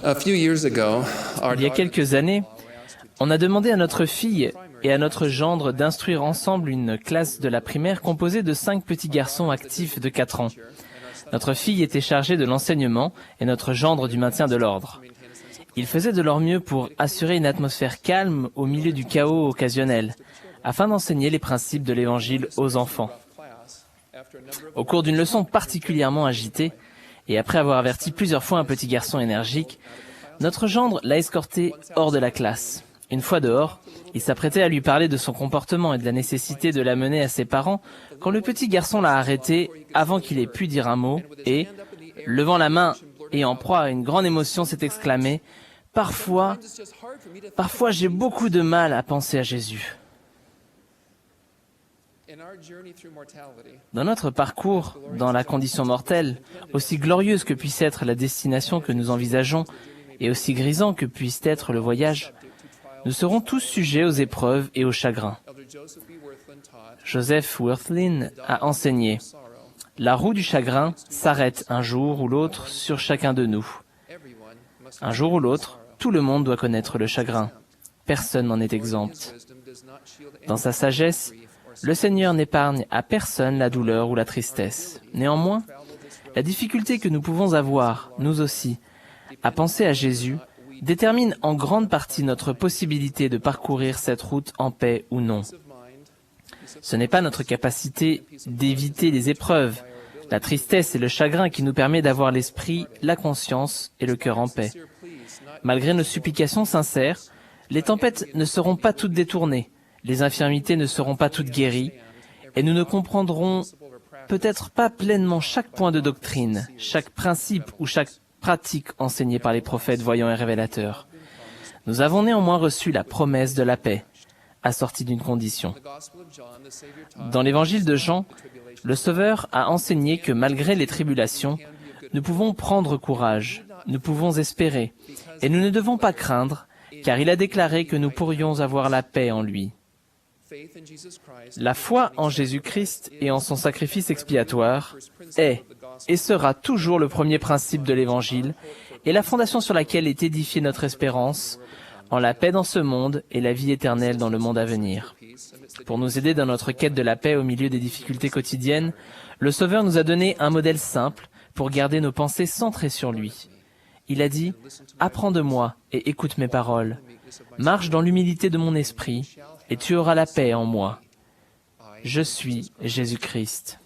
Il y a quelques années, on a demandé à notre fille et à notre gendre d'instruire ensemble une classe de la primaire composée de 5 petits garçons actifs de 4 ans. Notre fille était chargée de l'enseignement et notre gendre du maintien de l'ordre. Ils faisaient de leur mieux pour assurer une atmosphère calme au milieu du chaos occasionnel, afin d'enseigner les principes de l'Évangile aux enfants. Au cours d'une leçon particulièrement agitée, et après avoir averti plusieurs fois un petit garçon énergique, notre gendre l'a escorté hors de la classe. Une fois dehors, il s'apprêtait à lui parler de son comportement et de la nécessité de l'amener à ses parents quand le petit garçon l'a arrêté avant qu'il ait pu dire un mot et, levant la main et en proie à une grande émotion, s'est exclamé « Parfois j'ai beaucoup de mal à penser à Jésus ». Dans notre parcours, dans la condition mortelle, aussi glorieuse que puisse être la destination que nous envisageons et aussi grisant que puisse être le voyage, nous serons tous sujets aux épreuves et aux chagrins. Joseph Wirthlin a enseigné « La roue du chagrin s'arrête un jour ou l'autre sur chacun de nous. Un jour ou l'autre, tout le monde doit connaître le chagrin. Personne n'en est exempt. Dans sa sagesse, le Seigneur n'épargne à personne la douleur ou la tristesse. Néanmoins, la difficulté que nous pouvons avoir, nous aussi, à penser à Jésus, détermine en grande partie notre possibilité de parcourir cette route en paix ou non. Ce n'est pas notre capacité d'éviter les épreuves, la tristesse et le chagrin qui nous permet d'avoir l'esprit, la conscience et le cœur en paix. Malgré nos supplications sincères, les tempêtes ne seront pas toutes détournées, les infirmités ne seront pas toutes guéries, et nous ne comprendrons peut-être pas pleinement chaque point de doctrine, chaque principe ou chaque pratique enseignée par les prophètes voyants et révélateurs. Nous avons néanmoins reçu la promesse de la paix, assortie d'une condition. Dans l'évangile de Jean, le Sauveur a enseigné que malgré les tribulations, nous pouvons prendre courage, nous pouvons espérer, et nous ne devons pas craindre, car il a déclaré que nous pourrions avoir la paix en lui. La foi en Jésus-Christ et en son sacrifice expiatoire est et sera toujours le premier principe de l'Évangile et la fondation sur laquelle est édifiée notre espérance en la paix dans ce monde et la vie éternelle dans le monde à venir. Pour nous aider dans notre quête de la paix au milieu des difficultés quotidiennes, le Sauveur nous a donné un modèle simple pour garder nos pensées centrées sur lui. Il a dit « Apprends de moi et écoute mes paroles. Marche dans l'humilité de mon esprit et tu auras la paix en moi. Je suis Jésus-Christ. »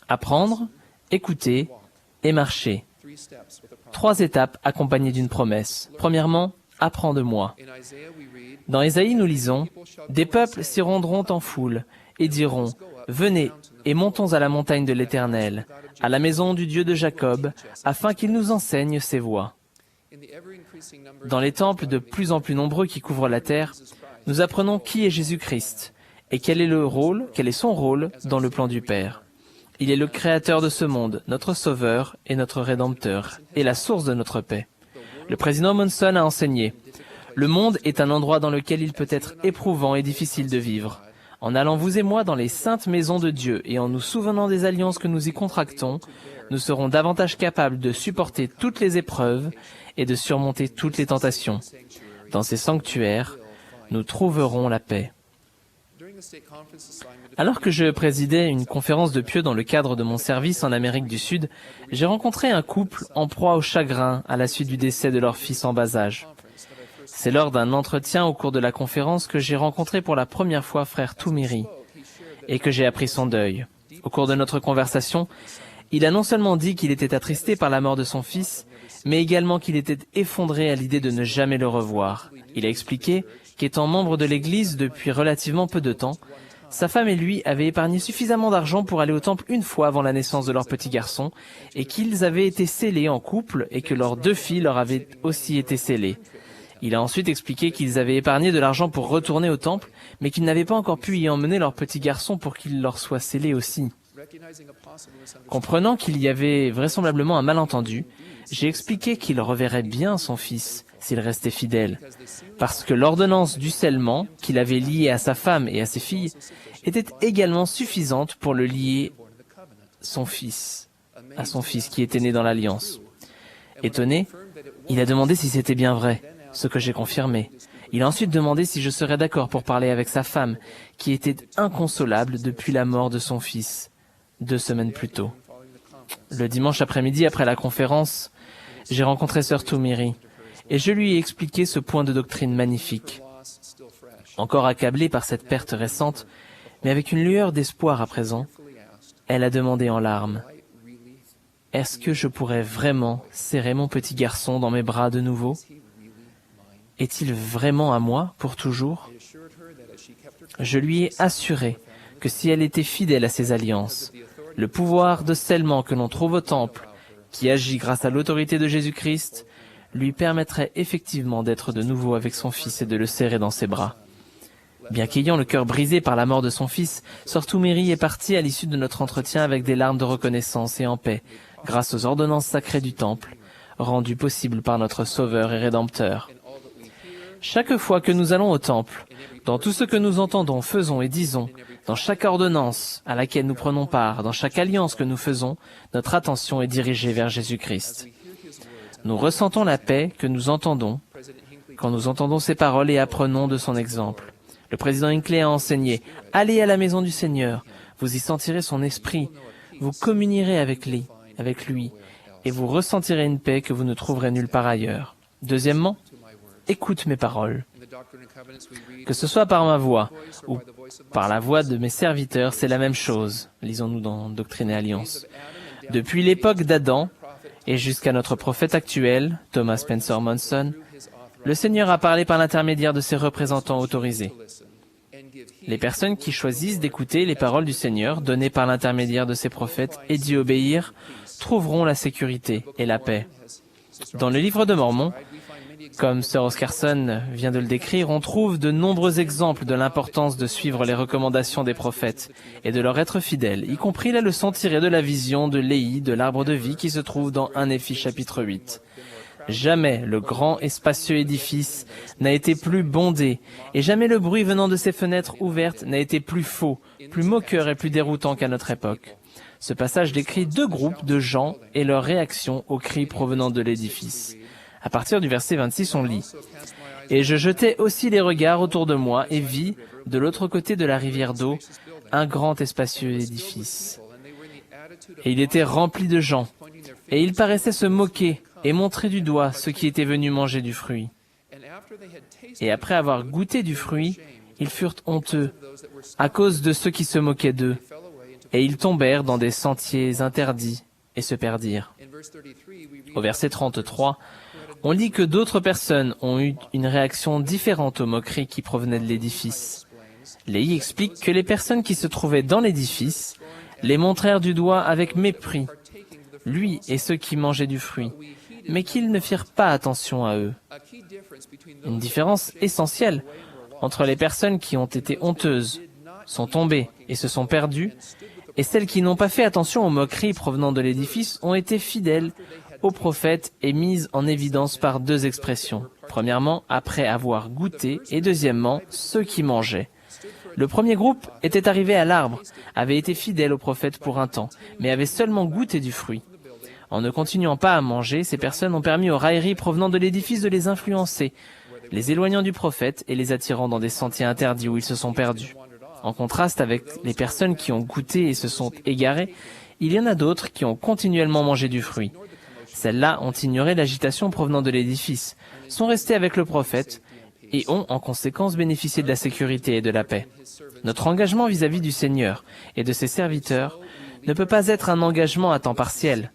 Apprendre, écouter et marcher. 3 étapes accompagnées d'une promesse. Premièrement, apprends de moi. Dans Ésaïe, nous lisons « Des peuples s'y rendront en foule et diront « Venez et montons à la montagne de l'Éternel, à la maison du Dieu de Jacob, afin qu'il nous enseigne ses voies. » Dans les temples de plus en plus nombreux qui couvrent la terre, nous apprenons qui est Jésus-Christ et quel est son rôle dans le plan du Père. Il est le créateur de ce monde, notre sauveur et notre rédempteur, et la source de notre paix. Le président Monson a enseigné « Le monde est un endroit dans lequel il peut être éprouvant et difficile de vivre. En allant vous et moi dans les saintes maisons de Dieu et en nous souvenant des alliances que nous y contractons, nous serons davantage capables de supporter toutes les épreuves et de surmonter toutes les tentations. Dans ces sanctuaires, nous trouverons la paix. » Alors que je présidais une conférence de pieux dans le cadre de mon service en Amérique du Sud, j'ai rencontré un couple en proie au chagrin à la suite du décès de leur fils en bas âge. C'est lors d'un entretien au cours de la conférence que j'ai rencontré pour la première fois frère Toumiri et que j'ai appris son deuil. Au cours de notre conversation, il a non seulement dit qu'il était attristé par la mort de son fils, mais également qu'il était effondré à l'idée de ne jamais le revoir. Il a expliqué qu'étant membre de l'Église depuis relativement peu de temps, sa femme et lui avaient épargné suffisamment d'argent pour aller au temple une fois avant la naissance de leur petit garçon, et qu'ils avaient été scellés en couple et que leurs 2 filles leur avaient aussi été scellées. Il a ensuite expliqué qu'ils avaient épargné de l'argent pour retourner au temple, mais qu'ils n'avaient pas encore pu y emmener leur petit garçon pour qu'il leur soit scellé aussi. Comprenant qu'il y avait vraisemblablement un malentendu, j'ai expliqué qu'il reverrait bien son fils s'il restait fidèle, parce que l'ordonnance du scellement qu'il avait lié à sa femme et à ses filles était également suffisante pour le lier à son fils qui était né dans l'alliance. Étonné, Il a demandé si c'était bien vrai, ce que j'ai confirmé. Il a ensuite demandé si je serais d'accord pour parler avec sa femme, qui était inconsolable depuis la mort de son fils, 2 semaines plus tôt. Le dimanche après-midi, après la conférence, j'ai rencontré Sœur Toumiri, et je lui ai expliqué ce point de doctrine magnifique. Encore accablée par cette perte récente, mais avec une lueur d'espoir à présent, elle a demandé en larmes, « Est-ce que je pourrais vraiment serrer mon petit garçon dans mes bras de nouveau ? Est-il vraiment à moi pour toujours ?» Je lui ai assuré que si elle était fidèle à ses alliances, le pouvoir de scellement que l'on trouve au temple, qui agit grâce à l'autorité de Jésus-Christ, lui permettrait effectivement d'être de nouveau avec son fils et de le serrer dans ses bras. Bien qu'ayant le cœur brisé par la mort de son fils, Sœur Toumiri est partie à l'issue de notre entretien avec des larmes de reconnaissance et en paix, grâce aux ordonnances sacrées du temple, rendues possibles par notre Sauveur et Rédempteur. Chaque fois que nous allons au temple, dans tout ce que nous entendons, faisons et disons, dans chaque ordonnance à laquelle nous prenons part, dans chaque alliance que nous faisons, notre attention est dirigée vers Jésus-Christ. Nous ressentons la paix que nous entendons quand nous entendons ses paroles et apprenons de son exemple. Le président Hinckley a enseigné « Allez à la maison du Seigneur, vous y sentirez son esprit, vous communierez avec lui, et vous ressentirez une paix que vous ne trouverez nulle part ailleurs. » Deuxièmement, écoute mes paroles. Que ce soit par ma voix ou par la voix de mes serviteurs, c'est la même chose, lisons-nous dans Doctrine et Alliance. Depuis l'époque d'Adam et jusqu'à notre prophète actuel, Thomas Spencer Monson, le Seigneur a parlé par l'intermédiaire de ses représentants autorisés. Les personnes qui choisissent d'écouter les paroles du Seigneur données par l'intermédiaire de ses prophètes et d'y obéir trouveront la sécurité et la paix. Dans le livre de Mormon, comme Sir Oscarson vient de le décrire, on trouve de nombreux exemples de l'importance de suivre les recommandations des prophètes et de leur être fidèle, y compris la leçon tirée de la vision de Léhi de l'arbre de vie qui se trouve dans 1 Néphi chapitre 8. Jamais le grand et spacieux édifice n'a été plus bondé, et jamais le bruit venant de ses fenêtres ouvertes n'a été plus faux, plus moqueur et plus déroutant qu'à notre époque. Ce passage décrit 2 groupes de gens et leur réaction aux cris provenant de l'édifice. À partir du verset 26, on lit « Et je jetai aussi les regards autour de moi et vis, de l'autre côté de la rivière d'eau, un grand et spacieux édifice. Et il était rempli de gens, et ils paraissaient se moquer et montrer du doigt ceux qui étaient venus manger du fruit. Et après avoir goûté du fruit, ils furent honteux à cause de ceux qui se moquaient d'eux, et ils tombèrent dans des sentiers interdits et se perdirent. » Au verset 33, on lit que d'autres personnes ont eu une réaction différente aux moqueries qui provenaient de l'édifice. Léhi explique que les personnes qui se trouvaient dans l'édifice les montrèrent du doigt avec mépris, lui et ceux qui mangeaient du fruit, mais qu'ils ne firent pas attention à eux. Une différence essentielle entre les personnes qui ont été honteuses, sont tombées et se sont perdues, et celles qui n'ont pas fait attention aux moqueries provenant de l'édifice ont été fidèles aux prophètes et mises en évidence par 2 expressions. Premièrement, après avoir goûté, et deuxièmement, ceux qui mangeaient. Le premier groupe était arrivé à l'arbre, avait été fidèle aux prophètes pour un temps, mais avait seulement goûté du fruit. En ne continuant pas à manger, ces personnes ont permis aux railleries provenant de l'édifice de les influencer, les éloignant du prophète et les attirant dans des sentiers interdits où ils se sont perdus. En contraste avec les personnes qui ont goûté et se sont égarées, il y en a d'autres qui ont continuellement mangé du fruit. Celles-là ont ignoré l'agitation provenant de l'édifice, sont restées avec le prophète et ont en conséquence bénéficié de la sécurité et de la paix. Notre engagement vis-à-vis du Seigneur et de ses serviteurs ne peut pas être un engagement à temps partiel.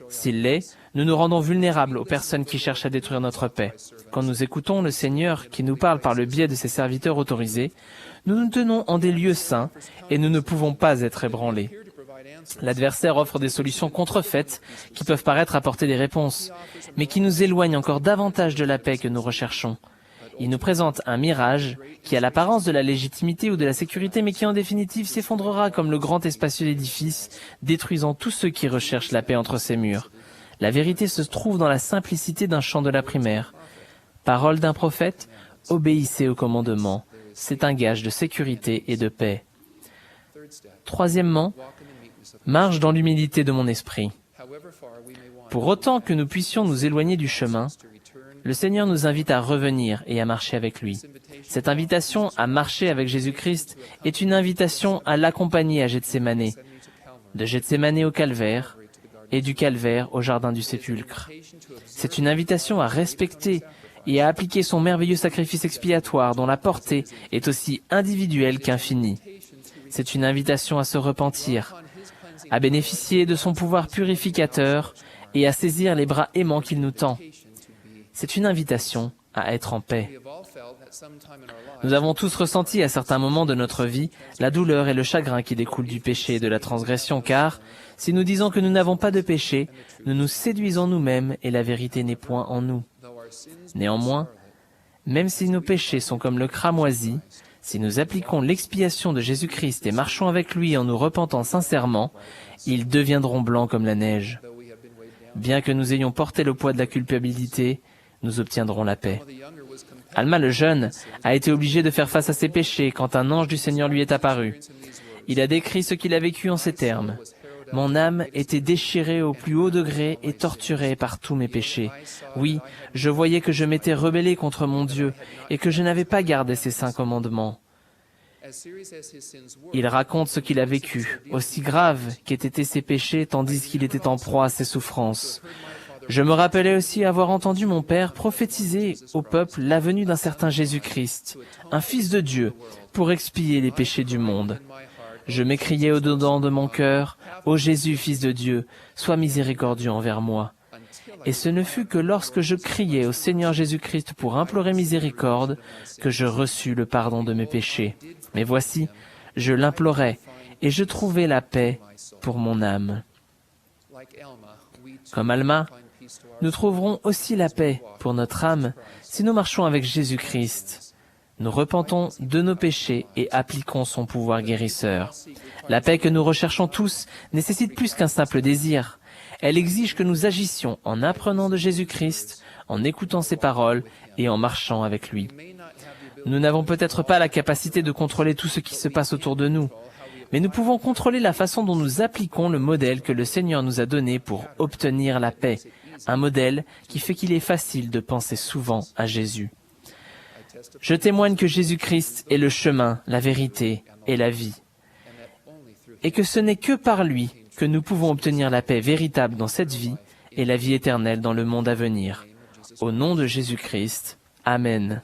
S'il l'est, nous nous rendons vulnérables aux personnes qui cherchent à détruire notre paix. Quand nous écoutons le Seigneur qui nous parle par le biais de ses serviteurs autorisés, nous nous tenons en des lieux saints et nous ne pouvons pas être ébranlés. L'adversaire offre des solutions contrefaites qui peuvent paraître apporter des réponses, mais qui nous éloignent encore davantage de la paix que nous recherchons. Il nous présente un mirage qui a l'apparence de la légitimité ou de la sécurité, mais qui en définitive s'effondrera comme le grand et spacieux édifice, détruisant tous ceux qui recherchent la paix entre ses murs. La vérité se trouve dans la simplicité d'un chant de la primaire. Parole d'un prophète, obéissez au commandement. C'est un gage de sécurité et de paix. Troisièmement, marche dans l'humilité de mon esprit. Pour autant que nous puissions nous éloigner du chemin, Le Seigneur nous invite à revenir et à marcher avec lui. Cette invitation à marcher avec Jésus-Christ est une invitation à l'accompagner à Gethsémane, de Gethsémane au calvaire et du calvaire au jardin du sépulcre. C'est une invitation à respecter et à appliquer son merveilleux sacrifice expiatoire dont la portée est aussi individuelle qu'infinie. C'est une invitation à se repentir, à bénéficier de son pouvoir purificateur et à saisir les bras aimants qu'il nous tend. C'est une invitation à être en paix. Nous avons tous ressenti à certains moments de notre vie la douleur et le chagrin qui découlent du péché et de la transgression, car si nous disons que nous n'avons pas de péché, nous nous séduisons nous-mêmes et la vérité n'est point en nous. Néanmoins, même si nos péchés sont comme le cramoisi, si nous appliquons l'expiation de Jésus-Christ et marchons avec lui en nous repentant sincèrement, ils deviendront blancs comme la neige. Bien que nous ayons porté le poids de la culpabilité, nous obtiendrons la paix. Alma le jeune a été obligé de faire face à ses péchés quand un ange du Seigneur lui est apparu. Il a décrit ce qu'il a vécu en ces termes. « Mon âme était déchirée au plus haut degré et torturée par tous mes péchés. Oui, je voyais que je m'étais rebellé contre mon Dieu et que je n'avais pas gardé ses saints commandements. » Il raconte ce qu'il a vécu, aussi grave qu'aient été ses péchés tandis qu'il était en proie à ses souffrances. Je me rappelais aussi avoir entendu mon père prophétiser au peuple la venue d'un certain Jésus-Christ, un fils de Dieu, pour expier les péchés du monde. Je m'écriais au-dedans de mon cœur, « Ô Jésus, fils de Dieu, sois miséricordieux envers moi. » Et ce ne fut que lorsque je criais au Seigneur Jésus-Christ pour implorer miséricorde que je reçus le pardon de mes péchés. Mais voici, je l'implorais et je trouvai la paix pour mon âme. Comme Alma, nous trouverons aussi la paix pour notre âme si nous marchons avec Jésus-Christ. Nous repentons de nos péchés et appliquons son pouvoir guérisseur. La paix que nous recherchons tous nécessite plus qu'un simple désir. Elle exige que nous agissions en apprenant de Jésus-Christ, en écoutant ses paroles et en marchant avec lui. Nous n'avons peut-être pas la capacité de contrôler tout ce qui se passe autour de nous, mais nous pouvons contrôler la façon dont nous appliquons le modèle que le Seigneur nous a donné pour obtenir la paix, un modèle qui fait qu'il est facile de penser souvent à Jésus. Je témoigne que Jésus-Christ est le chemin, la vérité et la vie, et que ce n'est que par lui que nous pouvons obtenir la paix véritable dans cette vie et la vie éternelle dans le monde à venir. Au nom de Jésus-Christ, Amen.